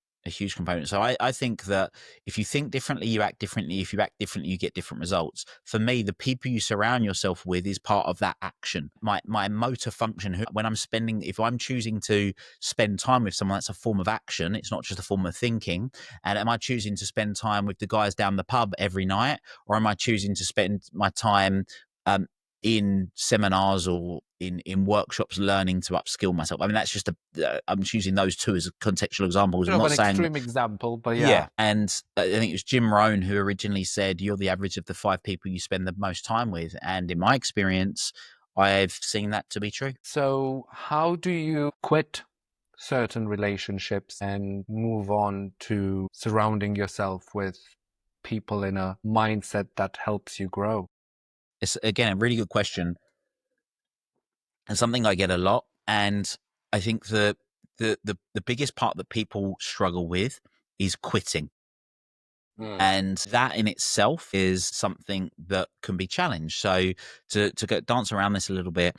So I think that if you think differently, you act differently. If you act differently, you get different results. For me, the people you surround yourself with is part of that action. My motor function, when if I'm choosing to spend time with someone, that's a form of action. It's not just a form of thinking. And am I choosing to spend time with the guys down the pub every night? Or am I choosing to spend my time in seminars or in workshops learning to upskill myself? I mean, that's just I'm choosing those two as contextual examples. Bit I'm of not an saying extreme example, but yeah. yeah. And I think it was Jim Rohn who originally said, you're the average of the 5 people you spend the most time with. And in my experience, I've seen that to be true. So how do you quit certain relationships and move on to surrounding yourself with people in a mindset that helps you grow? It's, again, a really good question and something I get a lot. And I think the biggest part that people struggle with is quitting. And that in itself is something that can be challenged. So to dance around this a little bit,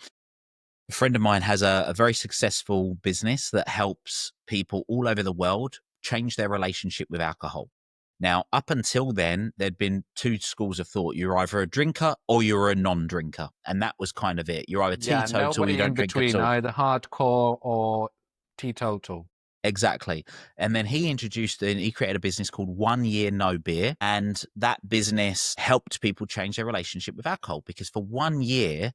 a friend of mine has a very successful business that helps people all over the world change their relationship with alcohol. Now, up until then, there'd been 2 schools of thought. You're either a drinker or you're a non-drinker. And that was kind of it. You're either Yeah, teetotal, you nobody in don't drink at between, all. either hardcore or teetotal. Exactly. And then he created a business called 1 Year No Beer. And that business helped people change their relationship with alcohol, because for 1 year,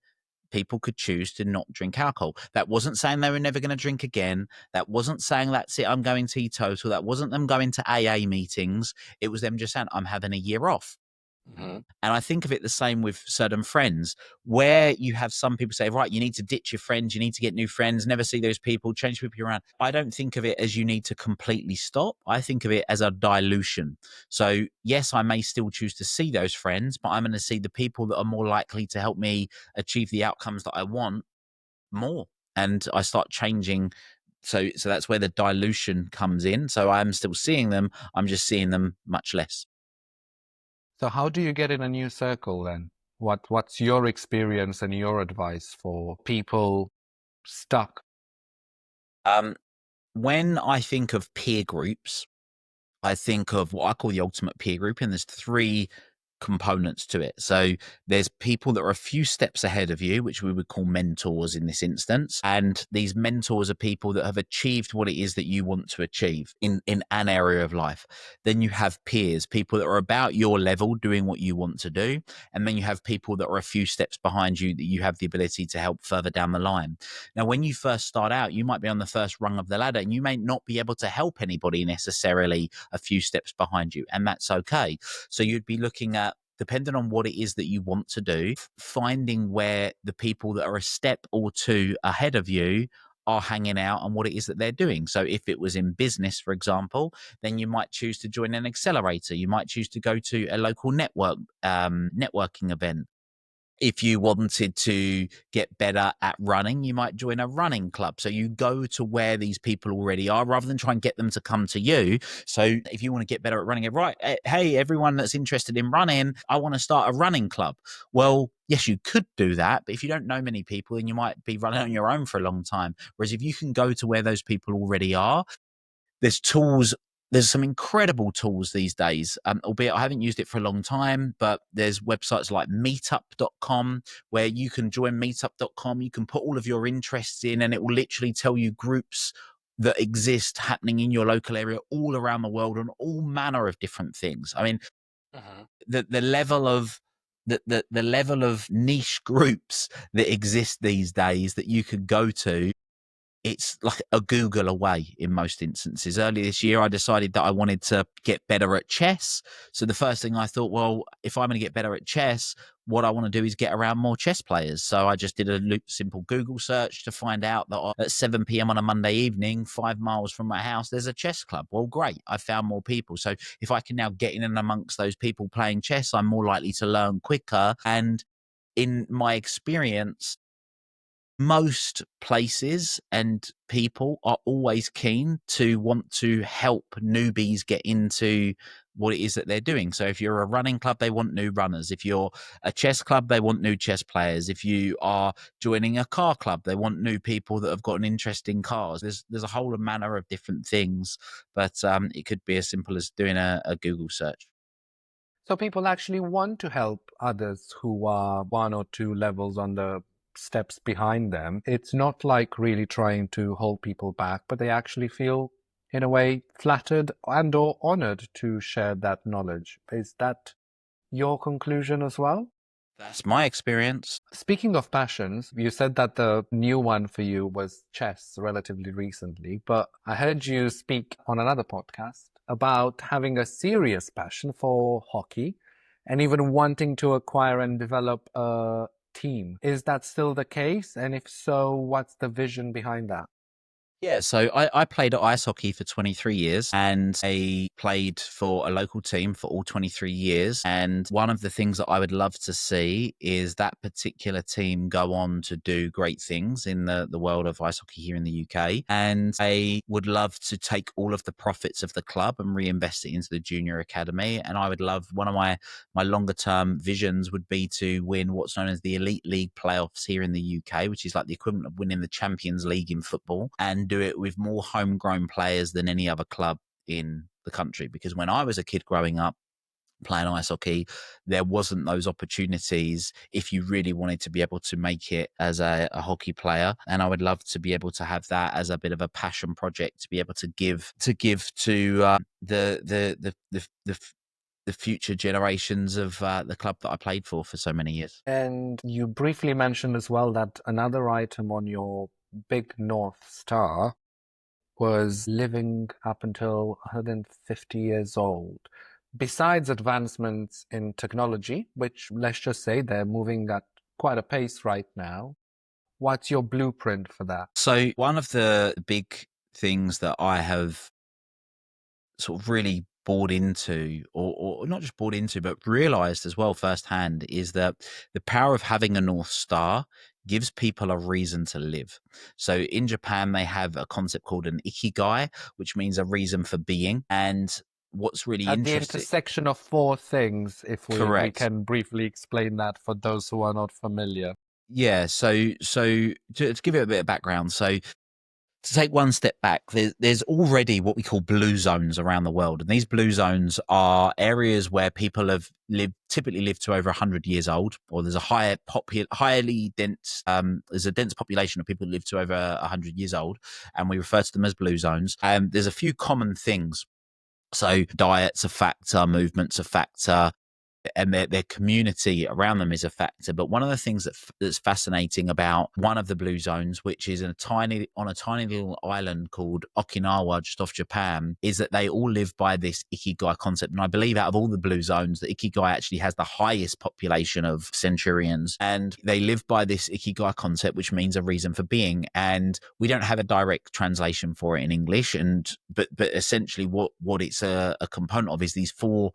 people could choose to not drink alcohol. That wasn't saying they were never going to drink again. That wasn't saying, that's it, I'm going teetotal. That wasn't them going to AA meetings. It was them just saying, I'm having a year off. And I think of it the same with certain friends, where you have some people say, right, you need to ditch your friends, you need to get new friends, never see those people, change people around. I don't think of it as you need to completely stop. I think of it as a dilution. So yes, I may still choose to see those friends, but I'm going to see the people that are more likely to help me achieve the outcomes that I want more. And I start changing. So that's where the dilution comes in. So I'm still seeing them. I'm just seeing them much less. So how do you get in a new circle then? What's your experience and your advice for people stuck? When I think of peer groups, I think of what I call the ultimate peer group, and there's 3 components to it. So there's people that are a few steps ahead of you, which we would call mentors in this instance. And these mentors are people that have achieved what it is that you want to achieve in an area of life. Then you have peers, people that are about your level doing what you want to do. And then you have people that are a few steps behind you that you have the ability to help further down the line. Now, when you first start out, you might be on the first rung of the ladder and you may not be able to help anybody necessarily a few steps behind you. And that's okay. So you'd be looking at, depending on what it is that you want to do, finding where the people that are a step or 2 ahead of you are hanging out and what it is that they're doing. So if it was in business, for example, then you might choose to join an accelerator. You might choose to go to a local networking event. If you wanted to get better at running, you might join a running club. So you go to where these people already are rather than try and get them to come to you. So if you want to get better at running, right, hey, everyone that's interested in running, I want to start a running club. Well, yes, you could do that, but if you don't know many people, then you might be running on your own for a long time. Whereas if you can go to where those people already are, there's tools. There's some incredible tools these days, albeit I haven't used it for a long time, but there's websites like meetup.com where you can join meetup.com. You can put all of your interests in and it will literally tell you groups that exist happening in your local area all around the world on all manner of different things. I mean, the level of the level of niche groups that exist these days that you could go to, it's like a Google away in most instances. Earlier this year, I decided that I wanted to get better at chess. So the first thing I thought, well, if I'm going to get better at chess, what I want to do is get around more chess players. So I just did a simple Google search to find out that at 7 p.m. on a Monday evening, 5 miles from my house, there's a chess club. Well, great. I found more people. So if I can now get in and amongst those people playing chess, I'm more likely to learn quicker. And in my experience, most places and people are always keen to want to help newbies get into what it is that they're doing. So if you're a running club, they want new runners. If you're a chess club, they want new chess players. If you are joining a car club, they want new people that have got an interest in cars. There's a whole manner of different things, but it could be as simple as doing a Google search. So people actually want to help others who are one or two levels on the steps behind them. It's not like really trying to hold people back, but they actually feel in a way flattered and or honored to share that knowledge. Is that your conclusion as well? That's my experience. Speaking of passions, you said that the new one for you was chess relatively recently, but I heard you speak on another podcast about having a serious passion for hockey and even wanting to acquire and develop a team. Is that still the case? And if so, what's the vision behind that? Yeah, so I played at ice hockey for 23 years and I played for a local team for all 23 years. And one of the things that I would love to see is that particular team go on to do great things in the world of ice hockey here in the UK. And I would love to take all of the profits of the club and reinvest it into the junior academy. And I would love, one of my longer term visions would be to win what's known as the Elite League playoffs here in the UK, which is like the equivalent of winning the Champions League in football, and do it with more homegrown players than any other club in the country. Because when I was a kid growing up playing ice hockey, there wasn't those opportunities if you really wanted to be able to make it as a hockey player. And I would love to be able to have that as a bit of a passion project, to be able to give to the future generations of the club that I played for so many years. And you briefly mentioned as well that another item on your big North Star was living up until 150 years old. Besides advancements in technology, which let's just say they're moving at quite a pace right now, what's your blueprint for that? So one of the big things that I have sort of really bought into, or not just bought into, but realized as well firsthand, is that the power of having a North Star gives people a reason to live. So in Japan, they have a concept called an Ikigai, which means a reason for being. And what's really At the interesting, intersection of four things, if we correct, can briefly explain that for those who are not familiar. yeah. So to give it a bit of background, so to take one step back, there's already what we call blue zones around the world. And these blue zones are areas where people have typically lived to over 100 years old, or there's a highly dense, there's a dense population of people who live to over 100 years old, and we refer to them as blue zones. There's a few common things. So diet's a factor, movement's a factor, and their community around them is a factor. But one of the things that's fascinating about one of the blue zones, which is on a tiny little island called Okinawa, just off Japan, is that they all live by this Ikigai concept. And I believe out of all the blue zones, the Ikigai actually has the highest population of centurions. And they live by this Ikigai concept, which means a reason for being. And we don't have a direct translation for it in English. But essentially what it's a component of is these four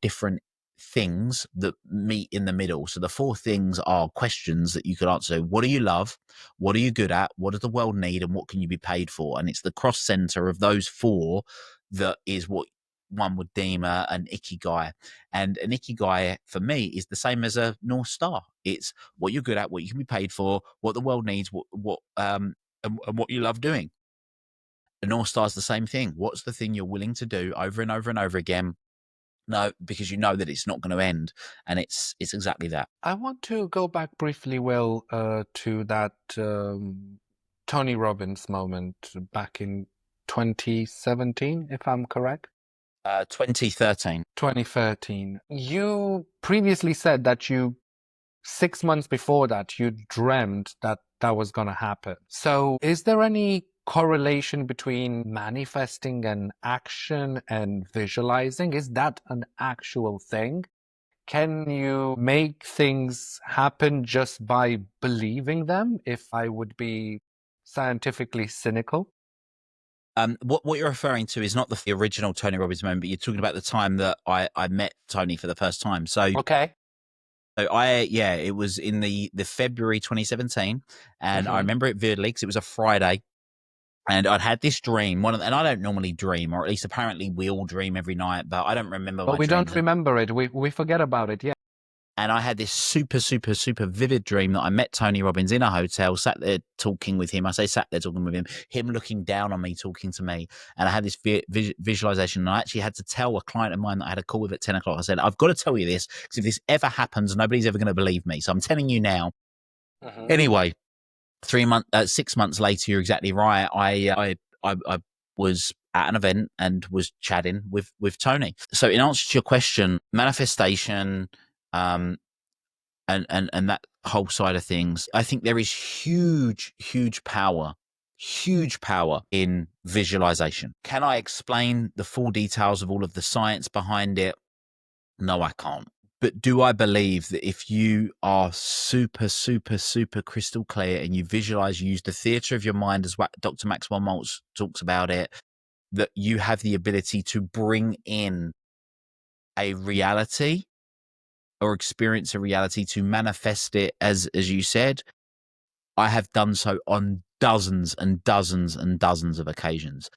different things that meet in the middle. So the 4 things are questions that you could answer. What do you love? What are you good at? What does the world need? And what can you be paid for? And it's the cross center of those 4 that is what one would deem an Ikigai. And an Ikigai for me is the same as a North Star. It's what you're good at, what you can be paid for, what the world needs, and what you love doing. The North Star is the same thing. What's the thing you're willing to do over and over and over again? No, because you know that it's not going to end, and it's exactly that. I want to go back briefly, Will, to that Tony Robbins moment back in 2017, if I'm correct. 2013. 2013. You previously said that 6 months before that, you dreamed that that was going to happen. So is there any correlation between manifesting and action and visualizing? Is that an actual thing? Can you make things happen just by believing them, if I would be scientifically cynical? What you're referring to is not the original Tony Robbins moment, but you're talking about the time that I met Tony for the first time. So Okay. it was in the February 2017, and I remember it vividly because it was a Friday. And I'd had this dream, and I don't normally dream, or at least apparently we all dream every night, but I don't remember But my we don't dreams. remember it. We forget about it. Yeah. And I had this super, super, super vivid dream that I met Tony Robbins in a hotel, sat there talking with him. I say sat there talking with him looking down on me, talking to me. And I had this visualization. And I actually had to tell a client of mine that I had a call with at 10 o'clock. I said, I've got to tell you this, because if this ever happens, nobody's ever going to believe me. So I'm telling you now. Anyway, 6 months later, you're exactly right. I was at an event and was chatting with Tony. So in answer to your question, manifestation, and that whole side of things, I think there is huge power in visualization. Can I explain the full details of all of the science behind it? No, I can't. But do I believe that if you are super, super, super crystal clear and you visualize, you use the theater of your mind, as Dr. Maxwell Maltz talks about it, that you have the ability to bring in a reality or experience a reality, to manifest it, as you said? I have done so on dozens and dozens and dozens of occasions.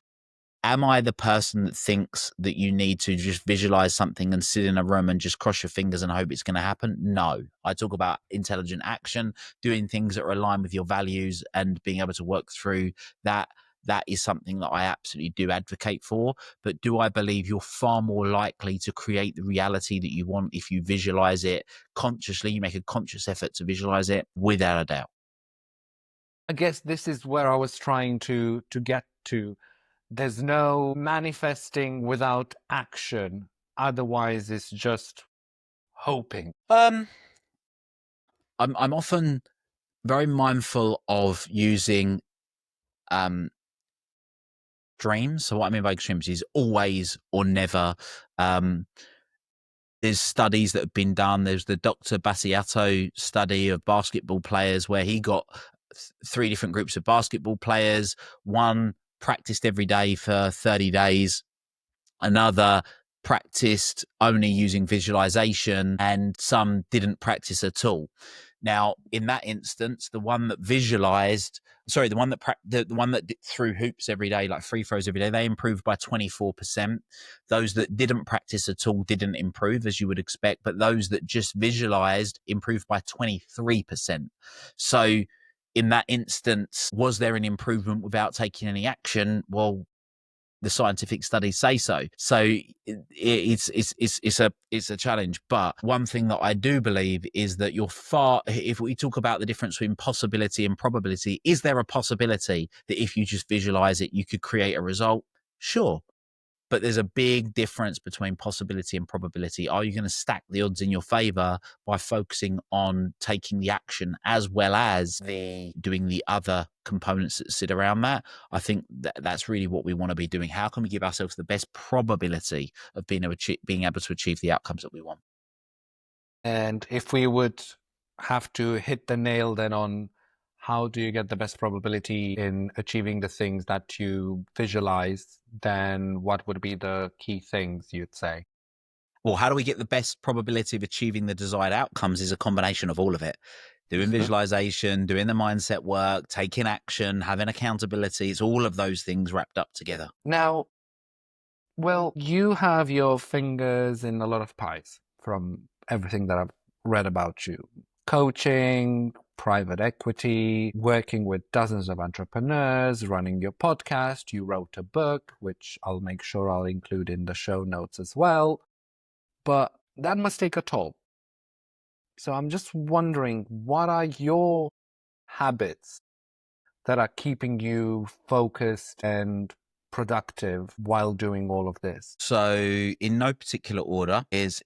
Am I the person that thinks that you need to just visualize something and sit in a room and just cross your fingers and hope it's going to happen? No. I talk about intelligent action, doing things that are aligned with your values and being able to work through that. That is something that I absolutely do advocate for. But do I believe you're far more likely to create the reality that you want if you visualize it consciously? You make a conscious effort to visualize it, without a doubt. I guess this is where I was trying to get to. There's no manifesting without action. Otherwise, it's just hoping. I'm often very mindful of using dreams. So what I mean by extremes is always or never. There's studies that have been done. There's the Dr. Bassiato study of basketball players, where he got 3 different groups of basketball players. One practiced every day for 30 days. Another practiced only using visualization, and some didn't practice at all. Now, in that instance, the one that threw hoops every day, like free throws every day, they improved by 24%. Those that didn't practice at all didn't improve, as you would expect, but those that just visualized improved by 23%. So in that instance, was there an improvement without taking any action? Well, the scientific studies say so. So it's a challenge. But one thing that I do believe is that if we talk about the difference between possibility and probability, is there a possibility that if you just visualize it, you could create a result? Sure. But there's a big difference between possibility and probability. Are you going to stack the odds in your favor by focusing on taking the action as well as doing the other components that sit around that? I think that's really what we want to be doing. How can we give ourselves the best probability of being able to achieve the outcomes that we want? And if we would have to hit the nail then on how do you get the best probability in achieving the things that you visualize, then what would be the key things you'd say? Well, how do we get the best probability of achieving the desired outcomes is a combination of all of it. Doing visualization, doing the mindset work, taking action, having accountability. It's all of those things wrapped up together. Now, well, you have your fingers in a lot of pies from everything that I've read about you. Coaching, private equity, working with dozens of entrepreneurs, running your podcast. You wrote a book, which I'll make sure I'll include in the show notes as well. But that must take a toll. So I'm just wondering, what are your habits that are keeping you focused and productive while doing all of this? So, in no particular order, is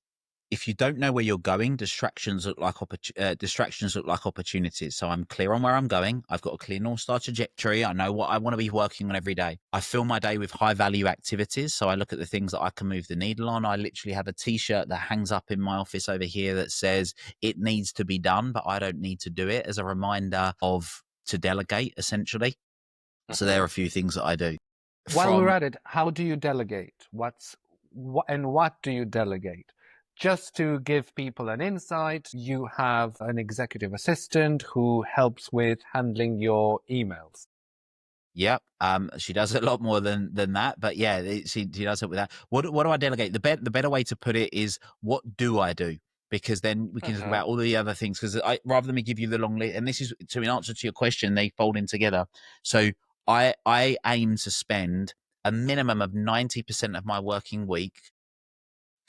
if you don't know where you're going, distractions look like opportunities. So I'm clear on where I'm going. I've got a clear North Star trajectory. I know what I want to be working on every day. I fill my day with high value activities. So I look at the things that I can move the needle on. I literally have a t-shirt that hangs up in my office over here that says it needs to be done, but I don't need to do it, as a reminder of to delegate, essentially. So there are a few things that I do. While we're at it, how do you delegate? What do you delegate? Just to give people an insight, you have an executive assistant who helps with handling your emails. Yep. She does a lot more than that, but yeah, she does it with that. What do I delegate? The better way to put it is, what do I do? Because then we can talk about all the other things. Because rather than me give you the long list, and this is to in answer to your question, they fold in together. So I aim to spend a minimum of 90% of my working week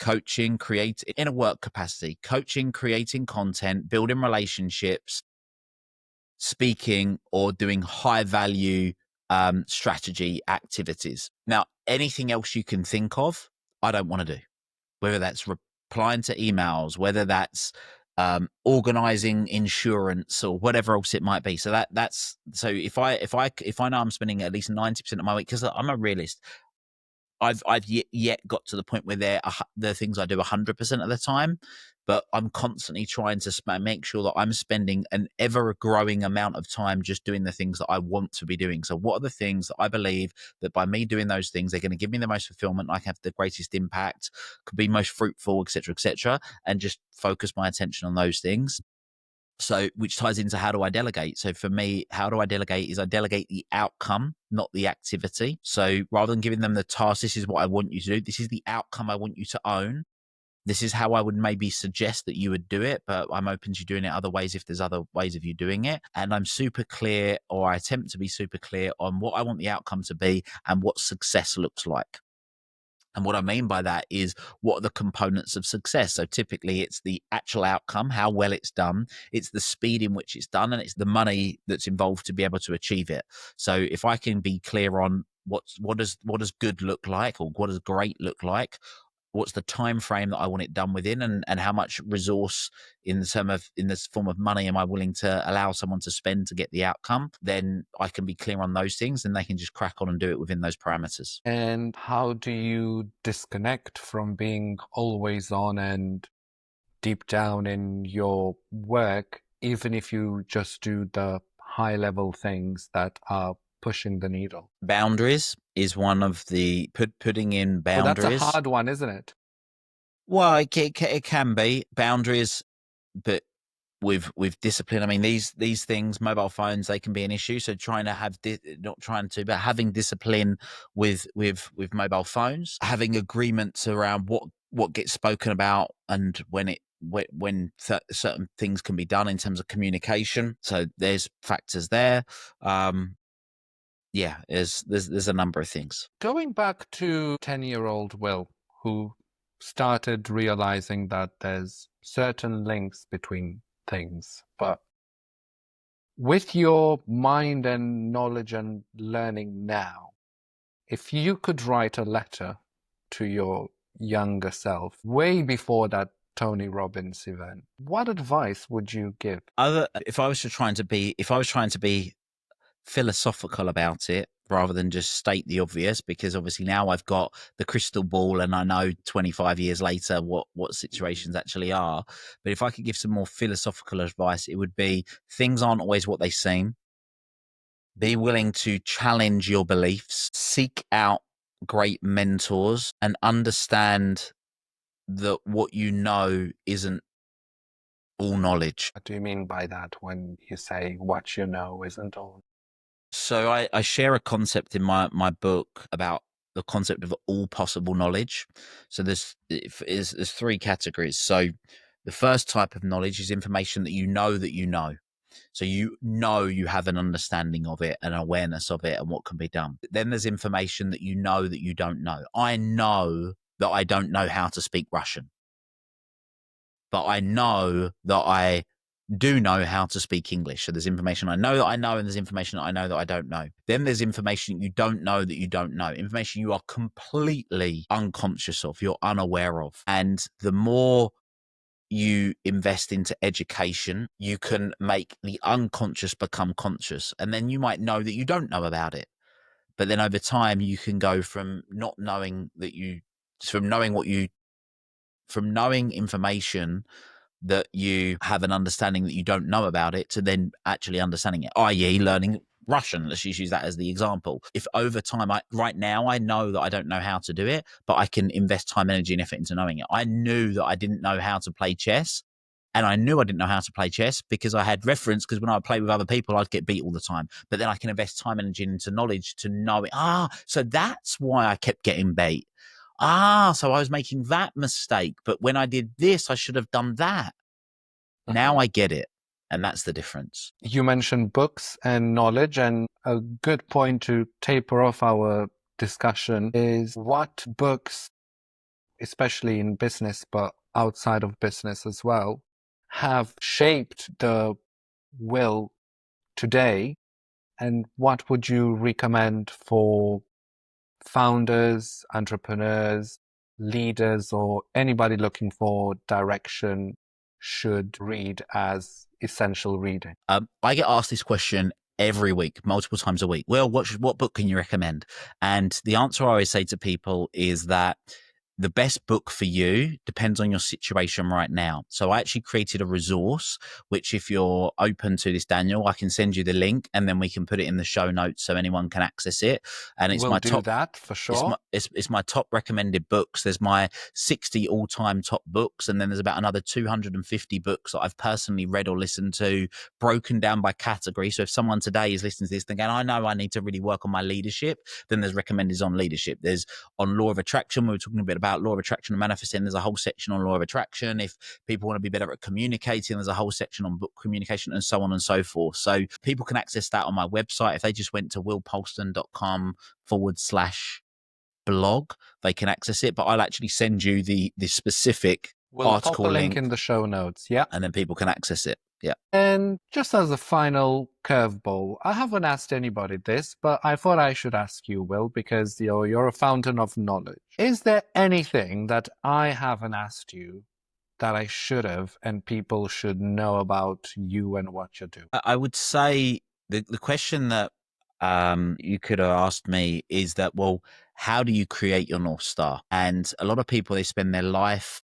coaching, in a work capacity, coaching, creating content, building relationships, speaking, or doing high value strategy activities. Now, anything else you can think of, I don't want to do, whether that's replying to emails, whether that's organizing insurance or whatever else it might be. So so if I know I'm spending at least 90% of my week, because I'm a realist, I've yet got to the point where they're things I do 100% of the time, but I'm constantly trying to make sure that I'm spending an ever growing amount of time just doing the things that I want to be doing. So what are the things that I believe that by me doing those things, they're going to give me the most fulfillment, I can have the greatest impact, could be most fruitful, etc., and just focus my attention on those things. So, which ties into how do I delegate? So for me, how do I delegate is I delegate the outcome, not the activity. So rather than giving them the task, this is what I want you to do. This is the outcome I want you to own. This is how I would maybe suggest that you would do it, but I'm open to doing it other ways if there's other ways of you doing it. And I'm super clear, or I attempt to be super clear on what I want the outcome to be and what success looks like. And what I mean by that is, what are the components of success? So typically it's the actual outcome, how well it's done, it's the speed in which it's done, and it's the money that's involved to be able to achieve it. So if I can be clear on what does good look like, or what does great look like, what's the time frame that I want it done within, and how much resource in this form of money am I willing to allow someone to spend to get the outcome, then I can be clear on those things, and they can just crack on and do it within those parameters. And how do you disconnect from being always on and deep down in your work, even if you just do the high level things that are pushing the needle? Boundaries is one of the putting in Well, that's a boundaries. hard one, isn't it? Well, it can be boundaries, but with discipline. I mean, these things, mobile phones, they can be an issue. So trying to have not trying to, but having discipline with mobile phones, having agreements around what gets spoken about and when certain things can be done in terms of communication. So there's factors there. Yeah, there's a number of things. Going back to 10-year-old Will, who started realizing that there's certain links between things, but with your mind and knowledge and learning now, if you could write a letter to your younger self way before that Tony Robbins event, what advice would you give? If I was trying to be philosophical about it rather than just state the obvious, because obviously now I've got the crystal ball and I know 25 years later what situations actually are. But if I could give some more philosophical advice, it would be, things aren't always what they seem. Be willing to challenge your beliefs, seek out great mentors, and understand that what you know isn't all knowledge. What do you mean by that when you say what you know isn't all? So I share a concept in my book about the concept of all possible knowledge. So there's three categories. So the first type of knowledge is information that you know that you know. So you know you have an understanding of it, an awareness of it, and what can be done. Then there's information that you know that you don't know. I know that I don't know how to speak Russian, but I know that I do know how to speak English. So there's information I know that I know, and there's information that I know that I don't know. Then there's information you don't know that you don't know. Information you are completely unconscious of, you're unaware of. And the more you invest into education, you can make the unconscious become conscious. And then you might know that you don't know about it. But then over time, you can go from not knowing that from knowing information that you have an understanding that you don't know about it to then actually understanding it, i.e. learning Russian. Let's just use that as the example. If over time, right now, I know that I don't know how to do it, but I can invest time, energy, and effort into knowing it. I knew that I didn't know how to play chess. And I knew I didn't know how to play chess because I had reference, because when I would play with other people, I'd get beat all the time. But then I can invest time, energy into knowledge to know it. So that's why I kept getting beat. So I was making that mistake. But when I did this, I should have done that. Now I get it. And that's the difference. You mentioned books and knowledge, and a good point to taper off our discussion is what books, especially in business, but outside of business as well, have shaped the will today, and what would you recommend for founders, entrepreneurs, leaders, or anybody looking for direction should read as essential reading? I get asked this question every week, multiple times a week. Well, what book can you recommend? And the answer I always say to people is that the best book for you depends on your situation right now. So I actually created a resource, which if you're open to this, Daniel, I can send you the link and then we can put it in the show notes so anyone can access it. And it's We'll do that for sure. It's my top recommended books. There's my 60 all-time top books, and then there's about another 250 books that I've personally read or listened to, broken down by category. So if someone today is listening to this thinking, I know I need to really work on my leadership, then there's recommended on leadership. There's on law of attraction. We were talking a bit about law of attraction and manifesting. There's a whole section on law of attraction. If people want to be better at communicating, there's a whole section on book communication, and so on and so forth. So people can access that on my website. If they just went to willpolston.com/blog, they can access it. But I'll actually send you the specific We'll article pop a link in the show notes. Yeah. and then people can access it. Yeah. And just as a final curveball, I haven't asked anybody this, but I thought I should ask you, Will, because you're a fountain of knowledge. Is there anything that I haven't asked you that I should have and people should know about you and what you do? I would say the question that you could have asked me is that, well, how do you create your North Star? And a lot of people, they spend their life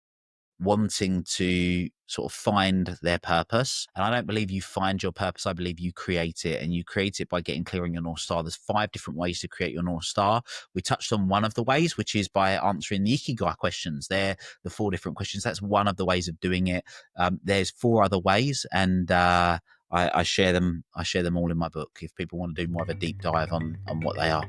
wanting to sort of find their purpose. And I don't believe you find your purpose. I believe you create it, and you create it by getting clear on your North Star. There's 5 different ways to create your North Star. We touched on one of the ways, which is by answering the Ikigai questions. They're the 4 different questions. That's one of the ways of doing it. There's 4 other ways, and I share them. I share them all in my book if people want to do more of a deep dive on what they are.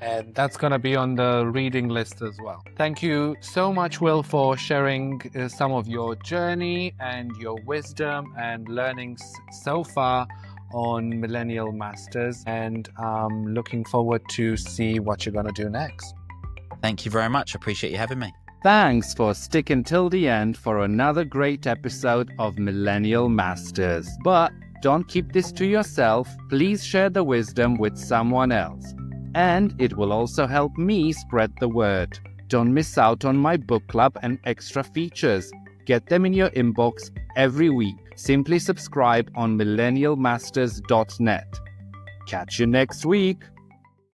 And that's going to be on the reading list as well. Thank you so much, Will, for sharing some of your journey and your wisdom and learnings so far on Millennial Masters. And I'm looking forward to see what you're going to do next. Thank you very much. I appreciate you having me. Thanks for sticking till the end for another great episode of Millennial Masters. But don't keep this to yourself. Please share the wisdom with someone else. And it will also help me spread the word. Don't miss out on my book club and extra features. Get them in your inbox every week. Simply subscribe on millennialmasters.net. Catch you next week.